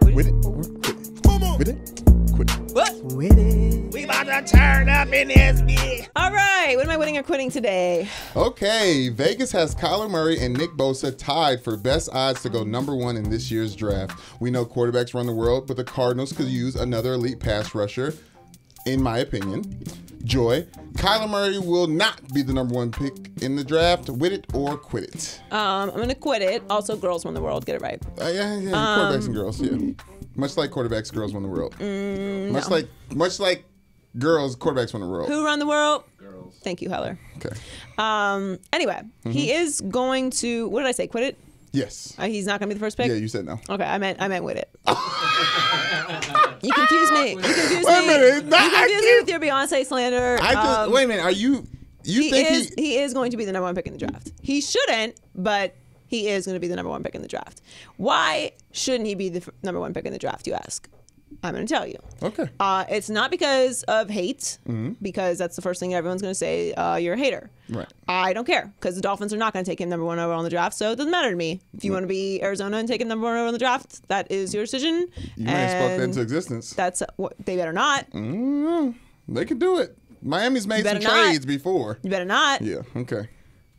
With it or quit it. With it, quit it. What? With it. We about to turn up in this bitch. All right, what am I winning or quitting today? Okay, Vegas has Kyler Murray and Nick Bosa tied for best odds to go #1 in this year's draft. We know quarterbacks run the world, but the Cardinals could use another elite pass rusher, in my opinion. Joy, Kyler Murray will not be the #1 pick in the draft. With it or quit it. I'm gonna quit it. Also, girls won the world. Get it right. Yeah, quarterbacks and girls, yeah. Much like quarterbacks, girls won the world. Much like girls, quarterbacks won the world. Who run the world? Girls. Thank you, Heller. Okay. Anyway, he is going to. What did I say? Quit it. Yes. He's not gonna be the first pick. Yeah, you said no. Okay, I meant with it. You confuse me. You confuse Wait a me. minute. You confuse me with your Beyonce slander. Wait a minute. Are you? He is going to be the #1 pick in the draft. He shouldn't, but he is going to be the #1 pick in the draft. Why shouldn't he be the #1 pick in the draft, you ask? I'm going to tell you. Okay. It's not because of hate, because that's the first thing everyone's going to say, you're a hater. Right. I don't care, because the Dolphins are not going to take him #1 overall in the draft, so it doesn't matter to me. If you want to be Arizona and take him #1 overall in the draft, that is your decision. You may have spoke that into existence. That's they better not. They can do it. Miami's made some trades before. You better not. Yeah, okay.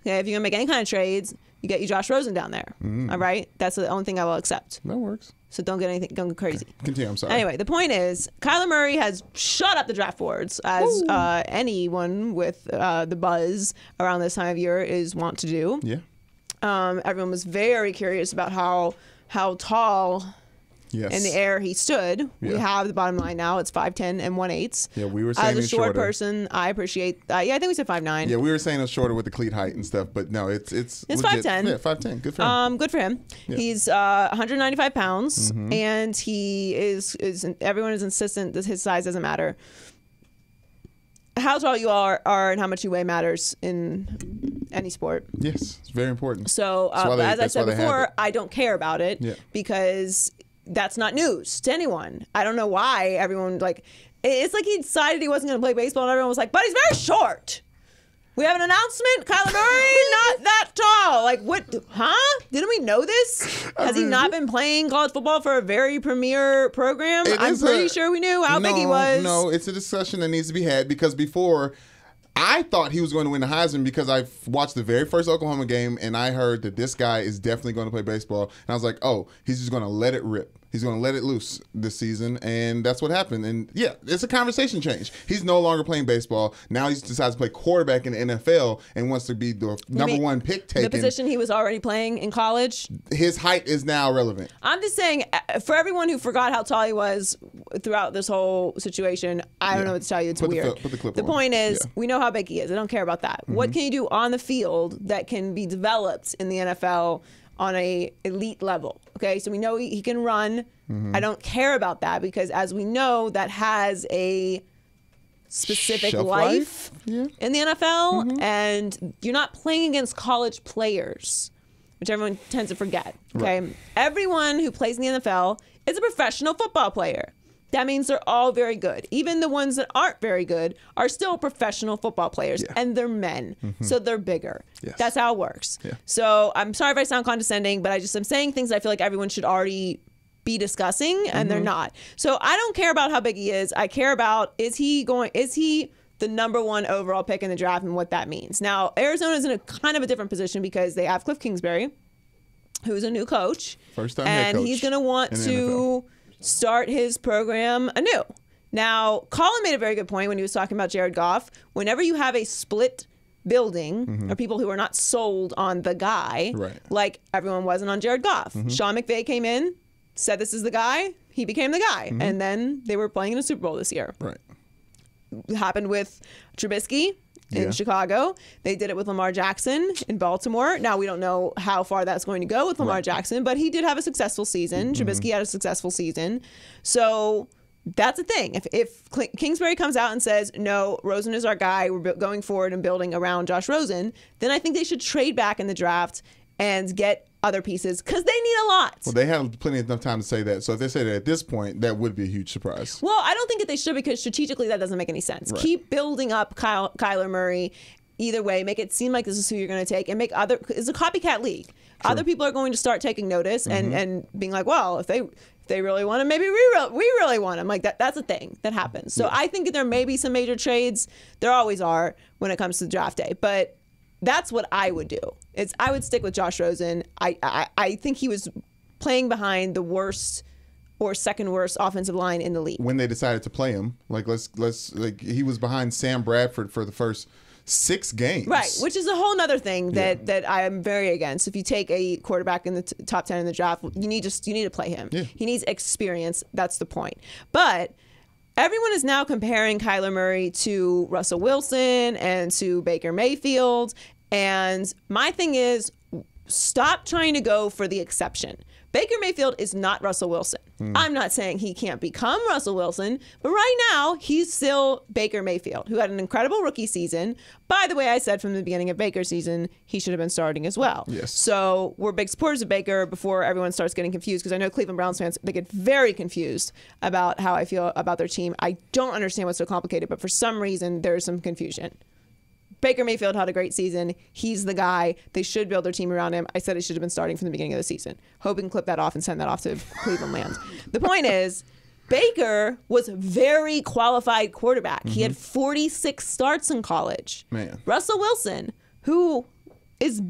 Okay, if you're going to make any kind of trades, you get you Josh Rosen down there. All right? That's the only thing I will accept. That works. So don't go crazy. Okay. Continue, I'm sorry. Anyway, the point is, Kyler Murray has shot up the draft boards, as anyone with the buzz around this time of year is wont to do. Yeah. Everyone was very curious about how tall in the air he stood. Yeah. We have the bottom line now. It's 5'10" and 1/8. Yeah, we were saying as a it's short shorter. person, I appreciate. Yeah, I think we said 5'9". Yeah, we were saying it's shorter with the cleat height and stuff, but no, it's legit. 5'10". Yeah, 5'10". Good for him. Good for him. Yeah. He's 195 pounds, and he is. Everyone is insistent that his size doesn't matter. How tall you are and how much you weigh matters in any sport. Yes, it's very important. So, as I said before, I don't care about it because that's not news to anyone. I don't know why everyone it's like he decided he wasn't going to play baseball, and everyone was like, "But he's very short. We have an announcement, Kyler Murray, not that tall." Like, what? Huh? Didn't we know this? Has he not been playing college football for a very premier program? I'm pretty sure we knew how big he was. No, it's a discussion that needs to be had because before, I thought he was going to win the Heisman because I watched the very first Oklahoma game and I heard that this guy is definitely going to play baseball. And I was like, oh, he's just going to let it rip. He's going to let it loose this season, and that's what happened. And yeah, it's a conversation change. He's no longer playing baseball. Now he decides to play quarterback in the NFL and wants to be the #1 pick taken. The position he was already playing in college? His height is now relevant. I'm just saying, for everyone who forgot how tall he was throughout this whole situation, I don't know what to tell you. It's weird. Put the clip the on. point is, we know how big he is. I don't care about that. What can you do on the field that can be developed in the NFL on a elite level? Okay, so we know he can run. I don't care about that because, as we know, that has a specific life in the NFL, and you're not playing against college players, which everyone tends to forget. Okay, everyone who plays in the NFL is a professional football player. That means they're all very good. Even the ones that aren't very good are still professional football players, and they're men, so they're bigger. Yes. That's how it works. Yeah. So I'm sorry if I sound condescending, but I'm saying things I feel like everyone should already be discussing, and they're not. So I don't care about how big he is. I care about, is he the #1 overall pick in the draft and what that means. Now, Arizona's in a kind of a different position because they have Cliff Kingsbury, who's a new coach. First-time head coach. And he's going to want to start his program anew. Now, Colin made a very good point when he was talking about Jared Goff. Whenever you have a split building or people who are not sold on the guy, like everyone wasn't on Jared Goff. Sean McVay came in, said this is the guy, he became the guy. And then they were playing in a Super Bowl this year. Right. It happened with Trubisky in Chicago. They did it with Lamar Jackson in Baltimore. Now, we don't know how far that's going to go with Lamar Jackson, but he did have a successful season. Trubisky had a successful season. So that's the thing. If Kingsbury comes out and says, no, Rosen is our guy, we're going forward and building around Josh Rosen, then I think they should trade back in the draft and get other pieces because they need a lot. Well, they have plenty of enough time to say that. So if they say that at this point, that would be a huge surprise. Well, I don't think that they should because strategically that doesn't make any sense. Keep building up Kyler Murray. Either way, make it seem like this is who you're going to take and make it's a copycat league. Other people are going to start taking notice and being like, well, if If they really want him, maybe we really want him. Like that's a thing that happens. So I think there may be some major trades. There always are when it comes to draft day. But that's what I would do. I would stick with Josh Rosen. I think he was playing behind the worst or second worst offensive line in the league. When they decided to play him, he was behind Sam Bradford for the first 6 games. Right, which is a whole other thing that I am very against. If you take a quarterback in the top 10 in the draft, you need to play him. Yeah. He needs experience. That's the point. But everyone is now comparing Kyler Murray to Russell Wilson and to Baker Mayfield. And my thing is, stop trying to go for the exception. Baker Mayfield is not Russell Wilson. I'm not saying he can't become Russell Wilson, but right now he's still Baker Mayfield, who had an incredible rookie season. By the way, I said from the beginning of Baker's season, he should have been starting as well. Yes. So we're big supporters of Baker before everyone starts getting confused, because I know Cleveland Browns fans, they get very confused about how I feel about their team. I don't understand what's so complicated, but for some reason, there's some confusion. Baker Mayfield had a great season. He's the guy. They should build their team around him. I said he should have been starting from the beginning of the season. Hope we can clip that off and send that off to Cleveland land. The point is, Baker was a very qualified quarterback. He had 46 starts in college. Man. Russell Wilson, who is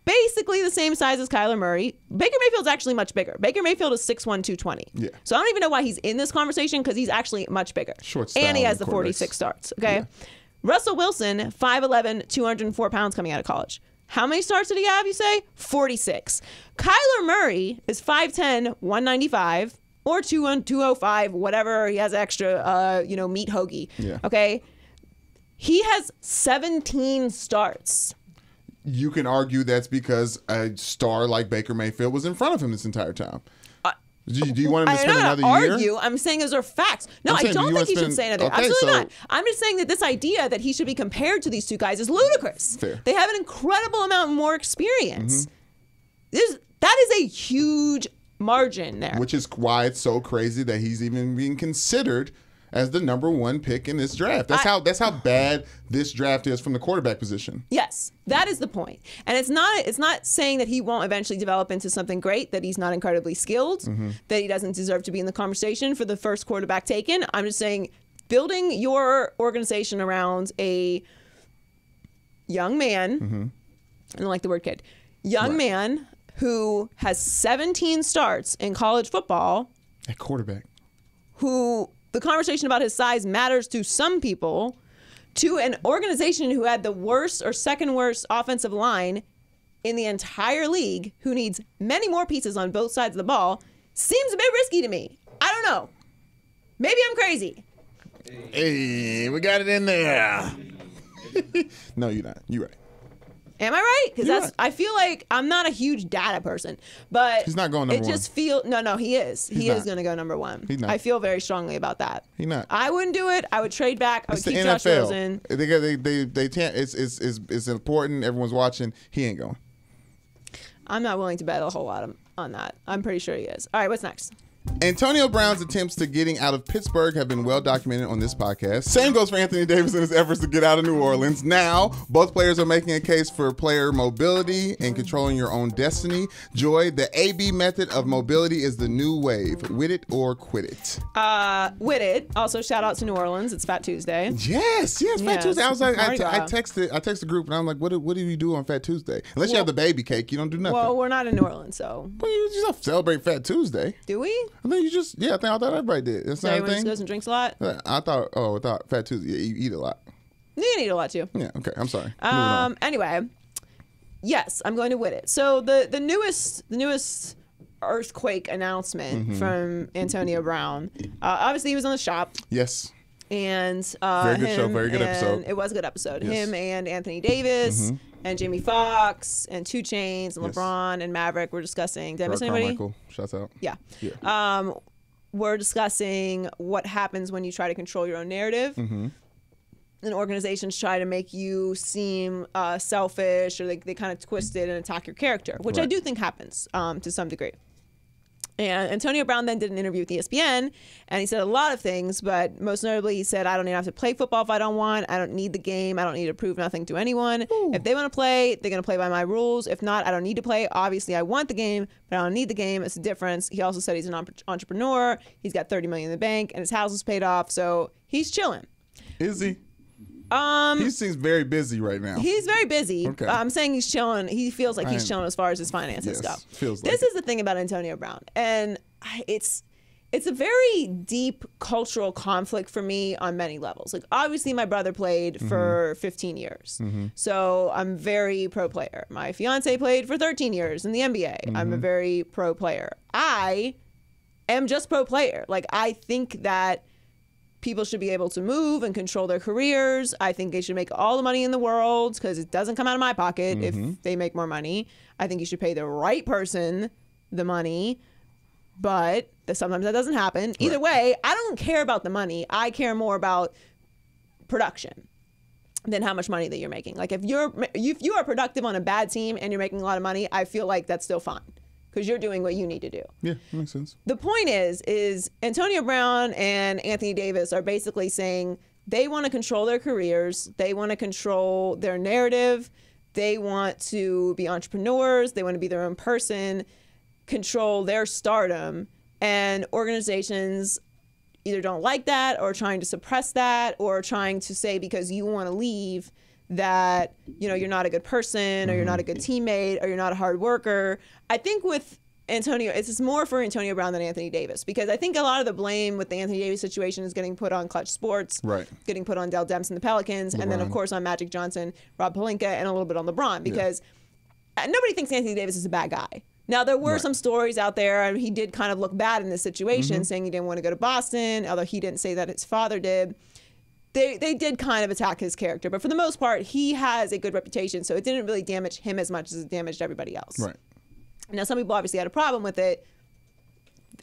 basically the same size as Kyler Murray. Baker Mayfield's actually much bigger. Baker Mayfield is 6'1", 220. Yeah. So I don't even know why he's in this conversation, because he's actually much bigger. Short and he style has the 46 starts. Okay. Yeah. Russell Wilson, 5'11", 204 pounds coming out of college. How many starts did he have, you say? 46. Kyler Murray is 5'10", 195, or 205, whatever. He has extra, meat hoagie. Yeah. Okay? He has 17 starts. You can argue that's because a star like Baker Mayfield was in front of him this entire time. Do you want him to spend another year? I'm saying those are facts. No, I don't think he should stay another year. Absolutely not. I'm just saying that this idea that he should be compared to these two guys is ludicrous. Fair. They have an incredible amount more experience. That is a huge margin there. Which is why it's so crazy that he's even being considered as the #1 pick in this draft. That's how bad this draft is from the quarterback position. Yes, that is the point. And it's not saying that he won't eventually develop into something great, that he's not incredibly skilled, that he doesn't deserve to be in the conversation for the first quarterback taken. I'm just saying, building your organization around a young man, I don't like the word kid, young man who has 17 starts in college football. At quarterback. Who the conversation about his size matters to some people, to an organization who had the worst or second worst offensive line in the entire league, who needs many more pieces on both sides of the ball, seems a bit risky to me. I don't know. Maybe I'm crazy. Hey, we got it in there. No, you're not. You're right. Am I right? Because I feel like I'm not a huge data person, but he's not going number one. It just feels no, he is. He is going to go #1. He's not. I feel very strongly about that. He's not. I wouldn't do it. I would trade back. I would keep Josh Rosen. They can't. It's important. Everyone's watching. He ain't going. I'm not willing to bet a whole lot on that. I'm pretty sure he is. All right, what's next? Antonio Brown's attempts to getting out of Pittsburgh have been well documented on this podcast. Same goes for Anthony Davis and his efforts to get out of New Orleans. Now, both players are making a case for player mobility and controlling your own destiny. Joy, the AB method of mobility is the new wave. Wit it or quit it. Wit it. Also, shout out to New Orleans. It's Fat Tuesday. Yes, Fat Tuesday. I was like, I texted the group and I'm like, what do you do on Fat Tuesday? Unless you have the baby cake, you don't do nothing. Well, we're not in New Orleans, so. Well, you just celebrate Fat Tuesday. Do we? I think I thought everybody did. That's not everyone thing. just goes and drinks a lot? I thought Fat Tuesday, you eat a lot. You eat a lot too. Yeah, okay, I'm sorry. Anyway, yes, I'm going to win it. So the newest earthquake announcement from Antonio Brown. Obviously, he was on the shop. Yes. And very good show, very good episode. It was a good episode. Yes. Him and Anthony Davis and Jamie Foxx and 2 Chainz and LeBron and Maverick were discussing. Did I miss anybody? Carmichael, shouts out. Yeah. We're discussing what happens when you try to control your own narrative. And organizations try to make you seem selfish, or they kind of twist it and attack your character, which I do think happens to some degree. And Antonio Brown then did an interview with ESPN, and he said a lot of things, but most notably he said, I don't even have to play football if I don't want. I don't need the game. I don't need to prove nothing to anyone. Ooh. If they want to play, they're going to play by my rules. If not, I don't need to play. Obviously, I want the game, but I don't need the game. It's a difference. He also said he's an entrepreneur. He's got $30 million in the bank, and his house is paid off, so he's chilling. Is he? He seems very busy right now. He's very busy. Okay. I'm saying he's chilling. He feels like he's chilling as far as his finances go. This is the thing about Antonio Brown, and it's a very deep cultural conflict for me on many levels. Like, obviously, my brother played for 15 years, so I'm very pro player. My fiance played for 13 years in the NBA. I'm a very pro player. I am just pro player. Like, I think that people should be able to move and control their careers. I think they should make all the money in the world because it doesn't come out of my pocket if they make more money. I think you should pay the right person the money, but sometimes that doesn't happen. Either way, I don't care about the money. I care more about production than how much money that you're making. Like, if you are productive on a bad team and you're making a lot of money, I feel like that's still fine, because you're doing what you need to do. Yeah, makes sense. The point is Antonio Brown and Anthony Davis are basically saying they want to control their careers. They want to control their narrative. They want to be entrepreneurs. They want to be their own person, control their stardom. And organizations either don't like that, or trying to suppress that, or trying to say because you want to leave that, you know, you're not a good person, or you're not a good teammate, or you're not a hard worker. I think with Antonio, it's just more for Antonio Brown than Anthony Davis, because I think a lot of the blame with the Anthony Davis situation is getting put on Clutch Sports, getting put on Dell Demps and the Pelicans, and then of course on Magic Johnson, Rob Pelinka, and a little bit on LeBron, because nobody thinks Anthony Davis is a bad guy. Now, there were some stories out there, and he did kind of look bad in this situation, saying he didn't want to go to Boston, although he didn't say that, his father did. They did kind of attack his character, but for the most part, he has a good reputation, so it didn't really damage him as much as it damaged everybody else. Right. Now, some people obviously had a problem with it.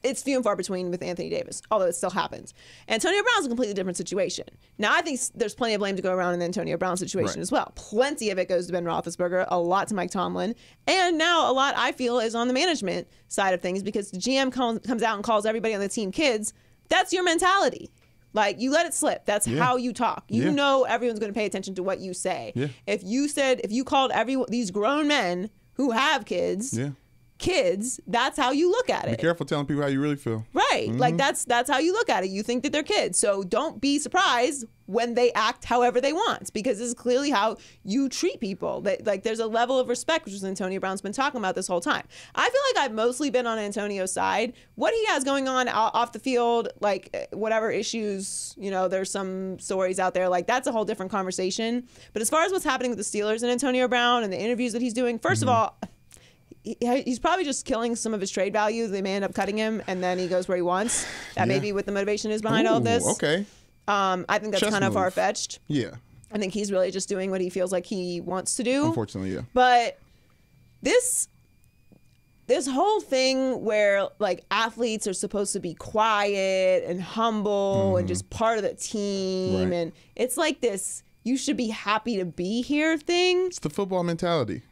It's few and far between with Anthony Davis, although it still happens. Antonio Brown's a completely different situation. Now, I think there's plenty of blame to go around in the Antonio Brown situation as well. Plenty of it goes to Ben Roethlisberger, a lot to Mike Tomlin, and now a lot, I feel, is on the management side of things, because the GM comes out and calls everybody on the team kids. That's your mentality. Like, you let it slip. That's how you talk. You know everyone's going to pay attention to what you say. If you called these grown men who have kids, that's how you look at it. Be careful telling people how you really feel. Right. Like, that's how you look at it. You think that they're kids. So don't be surprised when they act however they want, because this is clearly how you treat people. That, like, there's a level of respect, which is Antonio Brown's been talking about this whole time. I feel like I've mostly been on Antonio's side. What he has going on off the field, like whatever issues, you know, there's some stories out there, like that's a whole different conversation. But as far as what's happening with the Steelers and Antonio Brown and the interviews that he's doing, first of all, he's probably just killing some of his trade value. They may end up cutting him, and then he goes where he wants. That may be what the motivation is behind all of this. Okay. I think that's kind of far-fetched. Yeah. I think he's really just doing what he feels like he wants to do. Unfortunately, yeah. But this whole thing where, like, athletes are supposed to be quiet and humble and just part of the team, and it's like this "you should be happy to be here" thing. It's the football mentality.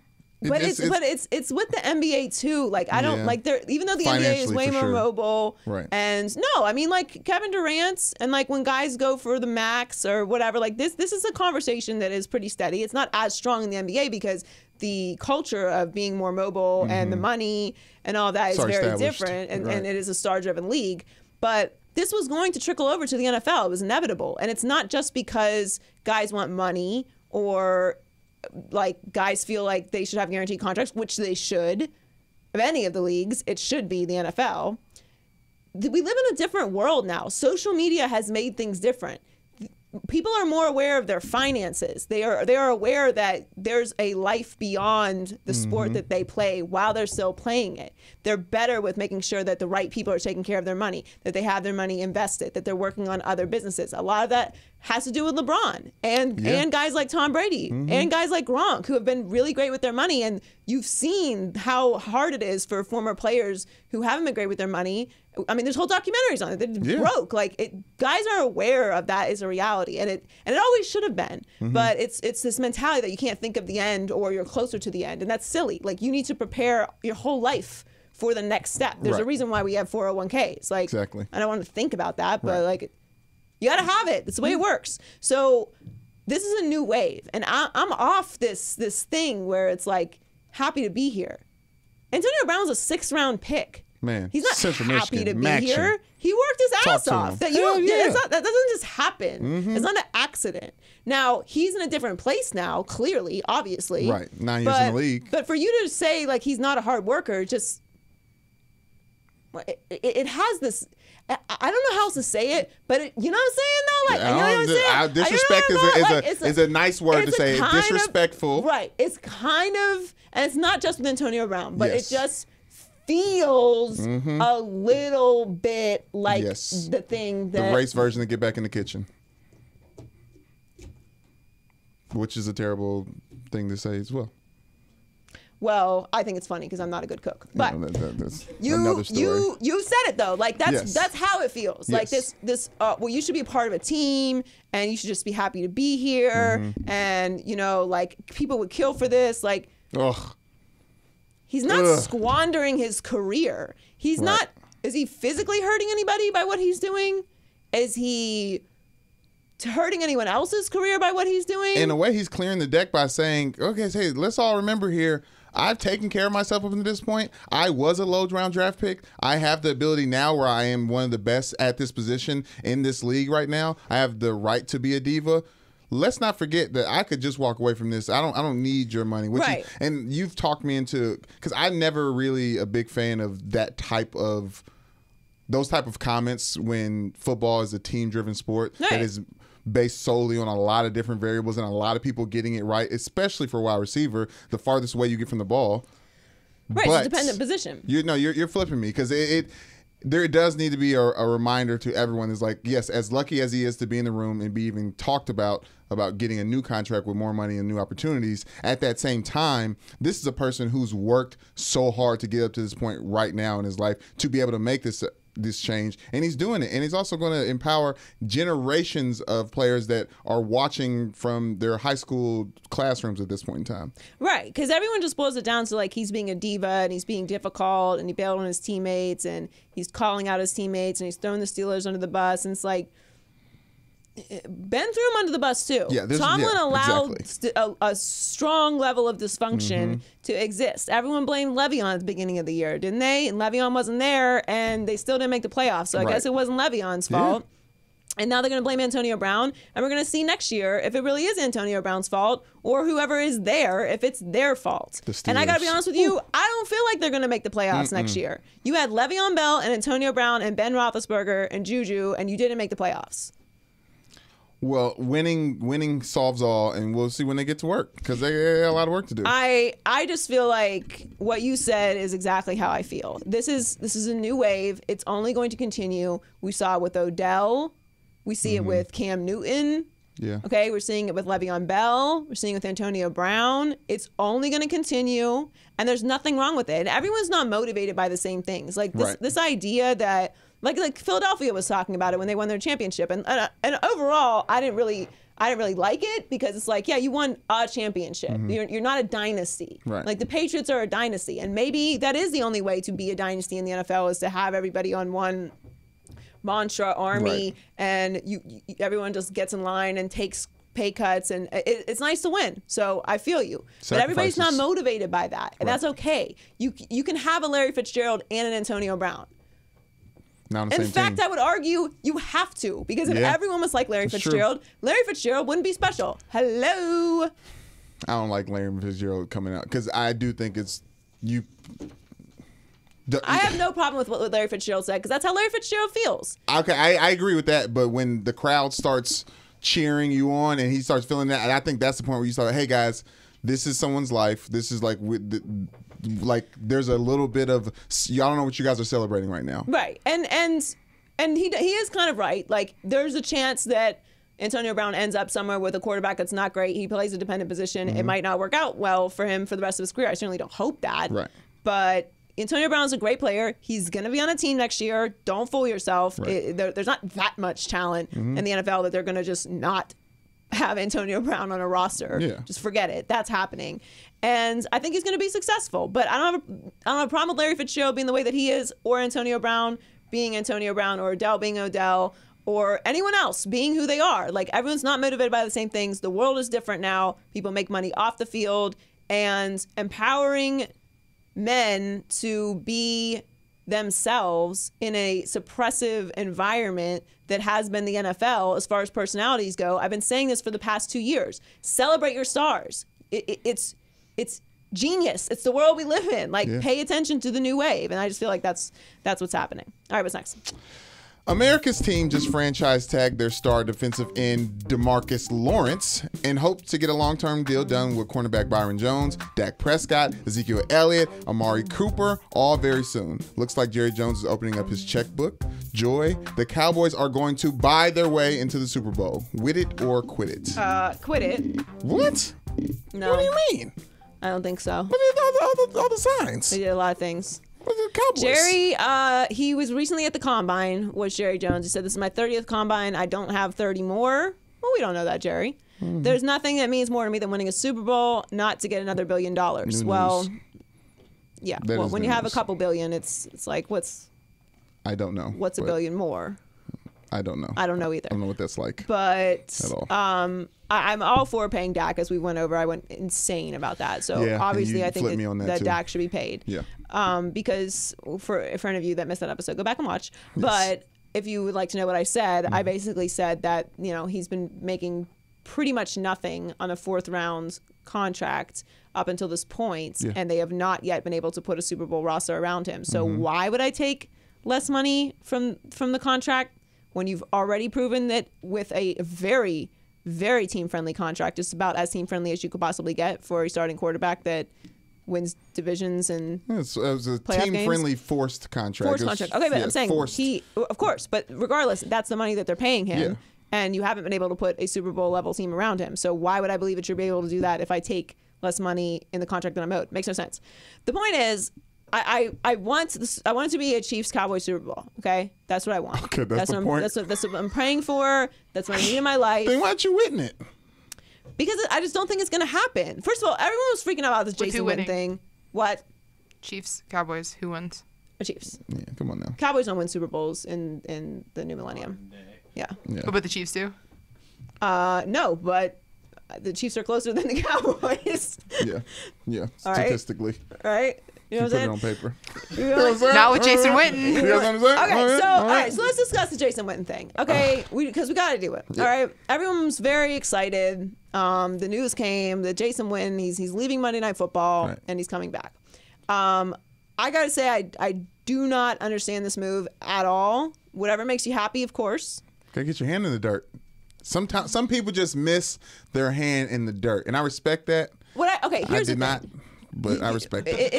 But it's with the NBA too. Like, I don't like there, even though the NBA is way more mobile. Right. And no, I mean, like Kevin Durant, and like when guys go for the max or whatever, like this is a conversation that is pretty steady. It's not as strong in the NBA because the culture of being more mobile and the money and all that is very different, and it is a star-driven league. But this was going to trickle over to the NFL. It was inevitable. And it's not just because guys want money or like guys feel like they should have guaranteed contracts, which they should. Of any of the leagues, it should be the NFL. We live in a different world now. Social media has made things different. People are more aware of their finances. They are aware that there's a life beyond the sport that they play while they're still playing it. They're better with making sure that the right people are taking care of their money, that they have their money invested, that they're working on other businesses. A lot of that has to do with LeBron and guys like Tom Brady and guys like Gronk, who have been really great with their money. And you've seen how hard it is for former players who haven't been great with their money. I mean, there's whole documentaries on it. They're broke. Like, guys are aware of that as a reality, and it always should have been. But it's this mentality that you can't think of the end or you're closer to the end, and that's silly. Like, you need to prepare your whole life for the next step. There's a reason why we have 401ks. Like, exactly. I don't want to think about that, but like, you got to have it. That's the way it works. So this is a new wave, and I'm off this thing where it's like happy to be here. Antonio Brown's a 6th round pick. Man, he's not Central happy Michigan, to be here. He worked his ass off. That that doesn't just happen. It's not an accident. Now he's in a different place now. Clearly, obviously, right. 9 years in the league. But for you to say like he's not a hard worker, just it has this. I don't know how else to say it, but you know what I'm saying though. Like, you know what I'm saying? Disrespect is a nice word to say. It's disrespectful, right? It's kind of, and it's not just with Antonio Brown, but it just feels a little bit like the thing that the race version of Get Back in the Kitchen, which is a terrible thing to say as well. Well, I think it's funny because I'm not a good cook. But that's another story. You said it though. Like that's how it feels. Like this. Well, you should be a part of a team, and you should just be happy to be here. And you know, like people would kill for this. Like, he's not squandering his career. He's not. Is he physically hurting anybody by what he's doing? Is he hurting anyone else's career by what he's doing? In a way, he's clearing the deck by saying, okay, hey, let's all remember here, I've taken care of myself up to this point. I was a low-round draft pick. I have the ability now where I am one of the best at this position in this league right now. I have the right to be a diva. Let's not forget that I could just walk away from this. I don't need your money. And you've talked me into, because I'm never really a big fan of those type of comments when football is a team-driven sport that is based solely on a lot of different variables and a lot of people getting it right, especially for a wide receiver, the farthest away you get from the ball. Right, it's a dependent position. You're flipping me because there does need to be a reminder to everyone is like, yes, as lucky as he is to be in the room and be even talked about getting a new contract with more money and new opportunities, at that same time, this is a person who's worked so hard to get up to this point right now in his life to be able to make this change, and he's doing it, and he's also going to empower generations of players that are watching from their high school classrooms at this point in time. Right, because everyone just boils it down to like he's being a diva and he's being difficult and he bailed on his teammates and he's calling out his teammates and he's throwing the Steelers under the bus, and it's like Ben threw him under the bus too. Tomlin allowed a strong level of dysfunction to exist. Everyone blamed Le'Veon at the beginning of the year, didn't they? And Le'Veon wasn't there, and they still didn't make the playoffs. So I guess it wasn't Le'Veon's fault. And now they're going to blame Antonio Brown, and we're going to see next year if it really is Antonio Brown's fault or whoever is there, if it's their fault. And I got to be honest with you, I don't feel like they're going to make the playoffs next year. You had Le'Veon Bell and Antonio Brown and Ben Roethlisberger and Juju, and you didn't make the playoffs. Well, winning solves all, and we'll see when they get to work because they have a lot of work to do. I just feel like what you said is exactly how I feel. This is a new wave. It's only going to continue. We saw it with Odell. We see it with Cam Newton. Yeah. Okay, we're seeing it with Le'Veon Bell. We're seeing it with Antonio Brown. It's only going to continue, and there's nothing wrong with it. And everyone's not motivated by the same things. Like this idea that like Philadelphia was talking about it when they won their championship, and overall, I didn't really like it because it's like, yeah, you won a championship. You're not a dynasty. Right. Like the Patriots are a dynasty, and maybe that is the only way to be a dynasty in the NFL is to have everybody on one mantra army, and everyone just gets in line and takes pay cuts, and it's nice to win. So I feel you, but everybody's not motivated by that, and that's okay. You can have a Larry Fitzgerald and an Antonio Brown. In fact, I would argue you have to, because if everyone was like Larry Fitzgerald, Larry Fitzgerald wouldn't be special. Hello. I don't like Larry Fitzgerald coming out because I do think it's you. I have no problem with what Larry Fitzgerald said because that's how Larry Fitzgerald feels. Okay, I agree with that, but when the crowd starts cheering you on and he starts feeling that, and I think that's the point where you start, hey guys, this is someone's life. This is like there's a little bit of, y'all don't know what you guys are celebrating right now. Right, and he is kind of right. Like there's a chance that Antonio Brown ends up somewhere with a quarterback that's not great. He plays a dependent position. It might not work out well for him for the rest of his career. I certainly don't hope that. Right. But Antonio Brown's a great player. He's going to be on a team next year. Don't fool yourself. Right. There's not that much talent in the NFL that they're going to just not have Antonio Brown on a roster. Yeah. Just forget it. That's happening. And I think he's going to be successful. But I don't have a problem with Larry Fitzgerald being the way that he is, or Antonio Brown being Antonio Brown, or Odell being Odell, or anyone else being who they are. Like, everyone's not motivated by the same things. The world is different now. People make money off the field, and empowering men to be themselves in a suppressive environment that has been the NFL as far as personalities go. I've been saying this for the past 2 years. Celebrate your stars. It's genius. It's the world we live in. Like, pay attention to the new wave. And I just feel like that's what's happening. All right, what's next? America's team just franchise tagged their star defensive end DeMarcus Lawrence in hopes to get a long-term deal done with cornerback Byron Jones, Dak Prescott, Ezekiel Elliott, Amari Cooper, all very soon. Looks like Jerry Jones is opening up his checkbook. Joy, the Cowboys are going to buy their way into the Super Bowl. Wit it or quit it? Quit it. What? No. What do you mean? I don't think so. What are all the signs? They did a lot of things. What are the Cowboys? Jerry, he was recently at the Combine, was Jerry Jones. He said, this is my 30th Combine. I don't have 30 more. Well, we don't know that, Jerry. There's nothing that means more to me than winning a Super Bowl, not to get another $1 billion. Well, yeah. Well, when you have a couple billion, it's like, I don't know. What's a billion more? I don't know. I don't know either. I don't know what that's like. But at all. I'm all for paying Dak, as we went over. I went insane about that. So obviously, I think that Dak should be paid. Yeah. Because for any of you that missed that episode, go back and watch. Yes. But if you would like to know what I said, I basically said that, he's been making pretty much nothing on a 4th round contract up until this point, and they have not yet been able to put a Super Bowl roster around him. So why would I take less money from the contract when you've already proven that with a very, very team-friendly contract, just about as team-friendly as you could possibly get for a starting quarterback that wins divisions and it was a team-friendly forced contract. Forced contract. Okay, but I'm saying of course, but regardless, that's the money that they're paying him, and you haven't been able to put a Super Bowl level team around him. So why would I believe that you'll be able to do that if I take less money in the contract that I'm owed? Makes no sense. The point is, I want it to be a Chiefs Cowboys Super Bowl. Okay, that's what I want. Okay, that's the point. That's what I'm praying for. That's what I need in my life. Then why aren't you Witten it? Because I just don't think it's going to happen. First of all, everyone was freaking out about this Jason Witten thing. What? Chiefs, Cowboys. Who wins? The Chiefs. Yeah, come on now. Cowboys don't win Super Bowls in the new millennium. Yeah. But the Chiefs do? No, but the Chiefs are closer than the Cowboys. Yeah. Statistically. All right. You know what I'm saying? Put it on paper. You know Not with Jason Witten. You know what I'm saying? Okay, all right, so let's discuss the Jason Witten thing. Okay, because we got to do it. All right, everyone's very excited. The news came that Jason Witten, he's leaving Monday Night Football and he's coming back. I gotta say, I do not understand this move at all. Whatever makes you happy, of course. Gotta get your hand in the dirt. Sometimes some people just miss their hand in the dirt, and I respect that. Here's the thing. But I respect it.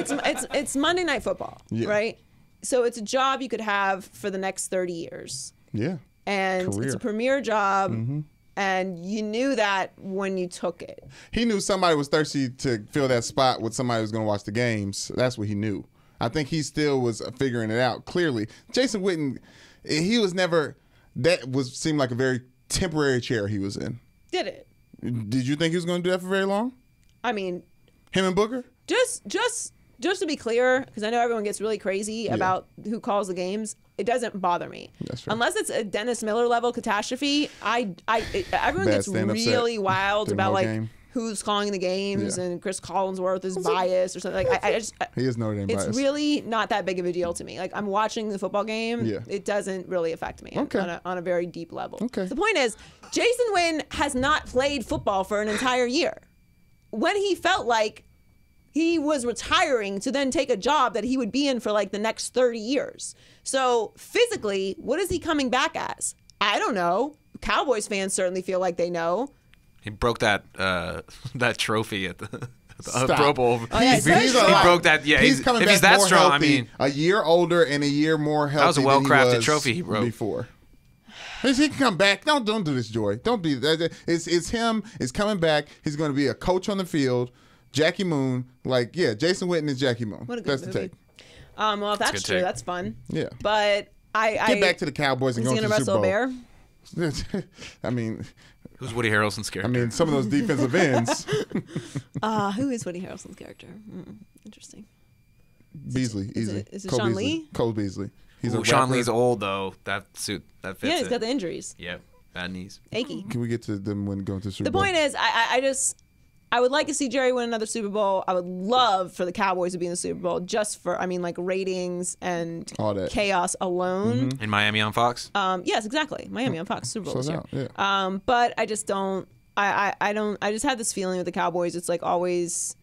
It's Monday Night Football, right? So it's a job you could have for the next 30 years. Yeah. And it's a premier job, and you knew that when you took it. He knew somebody was thirsty to fill that spot with somebody who was going to watch the games. That's what he knew. I think he still was figuring it out. Clearly, Jason Witten, he was never. Seemed like a very temporary chair he was in. Did it? Did you think he was going to do that for very long? I mean, him and Booker. Just to be clear, because I know everyone gets really crazy about who calls the games. It doesn't bother me. That's right. Unless it's a Dennis Miller level catastrophe. Everyone gets really wild about who's calling the games and Chris Collinsworth is biased or something. Like he is Notre Dame biased. It's really not that big of a deal to me. Like, I'm watching the football game. Yeah. It doesn't really affect me on a very deep level. Okay. The point is, Jason Witten has not played football for an entire year. When he felt like he was retiring to then take a job that he would be in for like the next 30 years. So physically, what is he coming back as? I don't know. Cowboys fans certainly feel like they know. He broke that trophy at the Pro Bowl. He's he broke that. Yeah, he's coming if back he's that more strong, healthy, I mean, a year older and a year more healthy. That was a well-crafted trophy he broke before. He can come back. Don't do this, Joy. Don't be that. It's him. It's coming back. He's going to be a coach on the field. Jackie Moon, Jason Witten is Jackie Moon. What a good that's movie. the take. Well, if that's true, that's fun. Yeah. But get back to the Cowboys and go to the Super Bowl. Is he gonna wrestle a bear? I mean, Who's Woody Harrelson's I character? mean, some of those defensive ends. Who is Woody Harrelson's character? Interesting. Beasley, easy. Is it Cole Sean Beasley. Lee? Cole Beasley. He's a Sean rapper. Lee's old though. That suit that fits. Yeah, he's it. got the injuries. Yep, bad knees. Achy. Can we get to them when going to the Super The Bowl? point is, I would like to see Jerry win another Super Bowl. I would love for the Cowboys to be in the Super Bowl just for, like ratings and All that. chaos alone. In Miami on Fox. Yes, exactly. Miami on Fox Super Bowl this Sold year. out, yeah. But I just don't. I just have this feeling with the Cowboys. It's like always.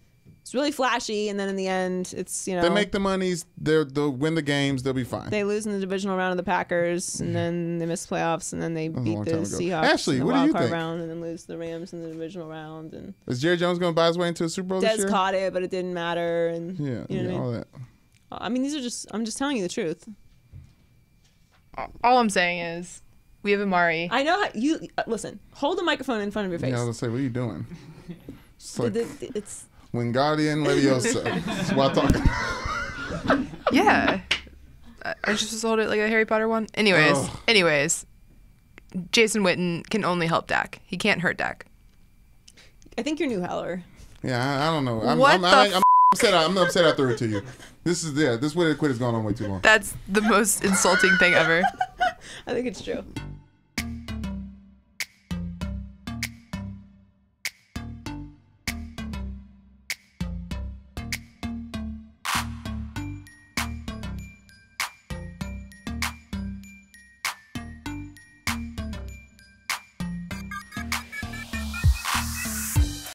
It's really flashy, and then in the end, it's They make the monies. They'll win the games. They'll be fine. they lose in the divisional round of the Packers, and then they miss playoffs, and then they a beat long the time ago. Seahawks Ashley, in the what do wild you card think? round, and then lose to the Rams in the divisional round. And Is Jerry Jones going to buy his way into a Super Bowl this Dez year? caught it, but it didn't matter. And Yeah, you know what I mean? all that. I mean, these are just. I'm just telling you the truth. All I'm saying is, we have Amari. I know how you listen. Hold the microphone in front of your face. Yeah, I was going to say, what are you doing? It's like It's Wingardium Leviosa. That's what I'm talking about. Yeah. I just hold it like a Harry Potter one. Anyways, Jason Witten can only help Dak. He can't hurt Dak. I think you're New Heller. Yeah, I don't know. I'm upset I threw it to you. This Way to Quit has gone on way too long. That's the most insulting thing ever. I think it's true.